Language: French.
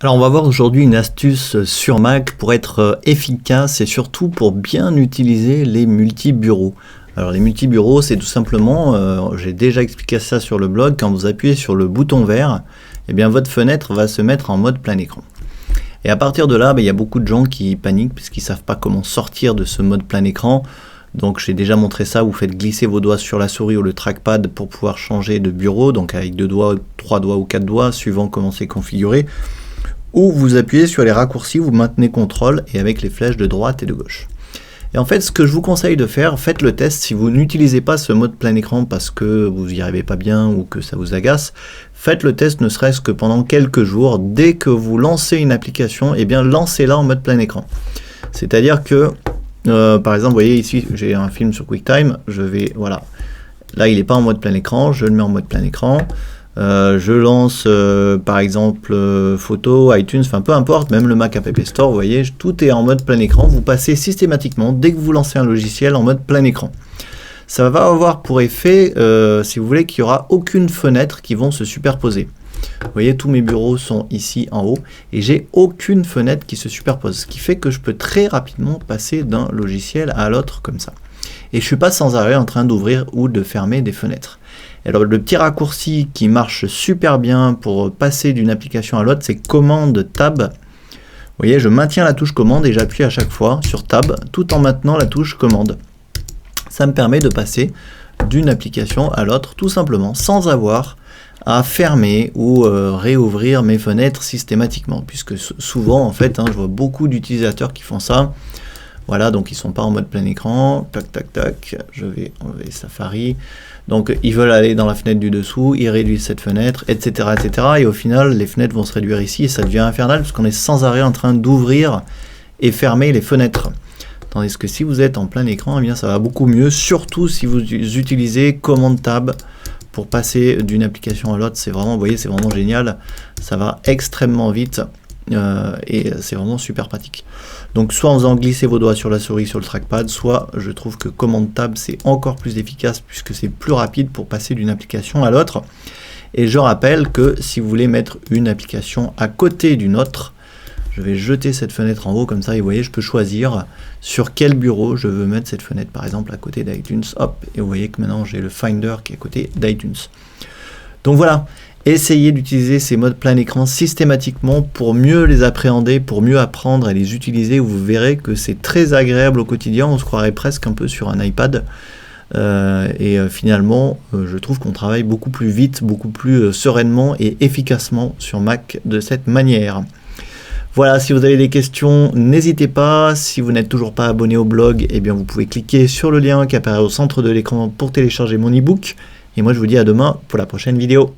Alors on va voir aujourd'hui une astuce sur Mac pour être efficace et surtout pour bien utiliser les multi-bureaux. Alors les multi-bureaux, c'est tout simplement, j'ai déjà expliqué ça sur le blog, quand vous appuyez sur le bouton vert, eh bien votre fenêtre va se mettre en mode plein écran. Et à partir de là, il y a beaucoup de gens qui paniquent puisqu'ils ne savent pas comment sortir de ce mode plein écran. Donc j'ai déjà montré ça, vous faites glisser vos doigts sur la souris ou le trackpad pour pouvoir changer de bureau, donc avec 2 doigts, 3 doigts ou 4 doigts, suivant comment c'est configuré. Ou vous appuyez sur les raccourcis, vous maintenez CTRL et avec les flèches de droite et de gauche. Et en fait, ce que je vous conseille de faire, faites le test. Si vous n'utilisez pas ce mode plein écran parce que vous n'y arrivez pas bien ou que ça vous agace, faites le test ne serait-ce que pendant quelques jours. Dès que vous lancez une application, eh bien lancez-la en mode plein écran. C'est-à-dire que, par exemple, vous voyez ici, j'ai un film sur QuickTime, voilà. Là, il n'est pas en mode plein écran, je le mets en mode plein écran. Je lance par exemple photo, iTunes, enfin peu importe, même le Mac App Store, vous voyez, tout est en mode plein écran. Vous passez systématiquement, dès que vous lancez un logiciel, en mode plein écran. Ça va avoir pour effet, si vous voulez, qu'il n'y aura aucune fenêtre qui vont se superposer. Vous voyez, tous mes bureaux sont ici en haut et j'ai aucune fenêtre qui se superpose, ce qui fait que je peux très rapidement passer d'un logiciel à l'autre comme ça. Et je ne suis pas sans arrêt en train d'ouvrir ou de fermer des fenêtres. Alors le petit raccourci qui marche super bien pour passer d'une application à l'autre, c'est commande tab. Vous voyez, je maintiens la touche commande et j'appuie à chaque fois sur tab tout en maintenant la touche commande. Ça me permet de passer d'une application à l'autre tout simplement sans avoir à fermer ou réouvrir mes fenêtres systématiquement, puisque souvent en fait, je vois beaucoup d'utilisateurs qui font ça. Voilà, donc ils ne sont pas en mode plein écran, tac tac tac, je vais enlever Safari, donc ils veulent aller dans la fenêtre du dessous, ils réduisent cette fenêtre, etc. etc. Et au final, les fenêtres vont se réduire ici et ça devient infernal parce qu'on est sans arrêt en train d'ouvrir et fermer les fenêtres. Tandis que si vous êtes en plein écran, eh bien ça va beaucoup mieux, surtout si vous utilisez commande tab pour passer d'une application à l'autre. C'est vraiment, vous voyez, c'est vraiment génial, ça va extrêmement vite. Et c'est vraiment super pratique. Donc soit en faisant glisser vos doigts sur la souris sur le trackpad, soit je trouve que commande tab c'est encore plus efficace puisque c'est plus rapide pour passer d'une application à l'autre. Et je rappelle que si vous voulez mettre une application à côté d'une autre, je vais jeter cette fenêtre en haut comme ça et vous voyez, je peux choisir sur quel bureau je veux mettre cette fenêtre, par exemple à côté d'iTunes, hop, et vous voyez que maintenant j'ai le Finder qui est à côté d'iTunes. Donc voilà, essayez d'utiliser ces modes plein écran systématiquement pour mieux les appréhender, pour mieux apprendre à les utiliser. Vous verrez que c'est très agréable au quotidien, on se croirait presque un peu sur un iPad. Finalement, je trouve qu'on travaille beaucoup plus vite, beaucoup plus sereinement et efficacement sur Mac de cette manière. Voilà, si vous avez des questions, n'hésitez pas. Si vous n'êtes toujours pas abonné au blog, eh bien vous pouvez cliquer sur le lien qui apparaît au centre de l'écran pour télécharger mon e-book. Et moi je vous dis à demain pour la prochaine vidéo.